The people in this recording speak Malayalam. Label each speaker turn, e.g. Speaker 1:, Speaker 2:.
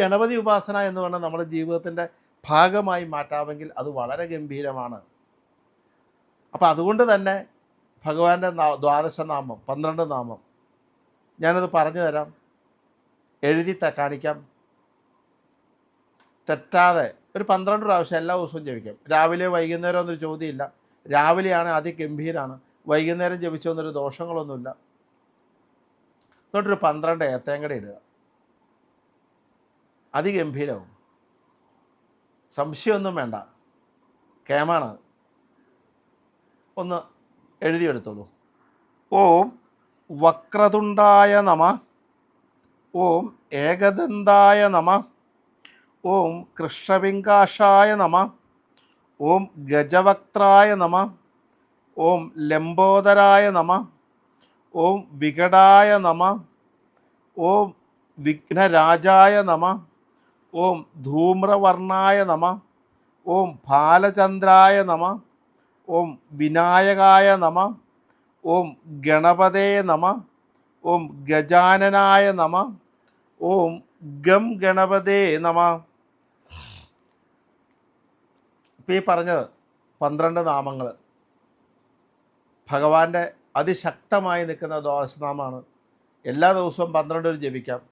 Speaker 1: ഗണപതി ഉപാസന എന്ന് പറഞ്ഞാൽ നമ്മുടെ ജീവിതത്തിൻ്റെ ഭാഗമായി മാറ്റാമെങ്കിൽ അത് വളരെ ഗംഭീരമാണ്. അപ്പോൾ അതുകൊണ്ട് തന്നെ ഭഗവാന്റെ ദ്വാദശ നാമം, 12 നാമം ഞാനത് പറഞ്ഞു തരാം, എഴുതി കാണിക്കാം. തെറ്റാതെ ഒരു 12 പ്രാവശ്യം എല്ലാ ദിവസവും ജപിക്കാം. രാവിലെ വൈകുന്നേരം ഒന്നൊരു ചോദ്യമില്ല. രാവിലെയാണ് അതിഗംഭീരമാണ്, വൈകുന്നേരം ജപിച്ചൊന്നൊരു ദോഷങ്ങളൊന്നുമില്ല. എന്നിട്ടൊരു 12 ഏത്തേങ്കട ഇടുക, അതിഗംഭീരവും. സംശയമൊന്നും വേണ്ട, കേമാണ്. ഒന്ന് എഴുതിയെടുത്തോളൂ. ഓം വക്രതുണ്ടായ നമ, ഓം ഏകദന്തായ നമ, ഓം കൃഷ്ണപിംഗാശായ നമ, ഓം ഗജവക്ത്രായ നമ, ഓം ലംബോദരായ നമ, ഓം വികടായ നമ, ഓം വിഘ്നരാജായ നമ, ഓം ധൂമ്രവർണായ നമ, ഓം ബാലചന്ദ്രായ നമ, ഓം വിനായകായ നമ, ഓം ഗണപതേ നമ, ഓം ഗജാനനായ നമ, ഓം ഗം ഗണപതേ നമ. ഇപ്പം ഈ പറഞ്ഞത് 12 നാമങ്ങൾ ഭഗവാന്റെ അതിശക്തമായി നിൽക്കുന്ന ദ്വാദശനാമമാണ്. എല്ലാ ദിവസവും 12 ജപിക്കാം.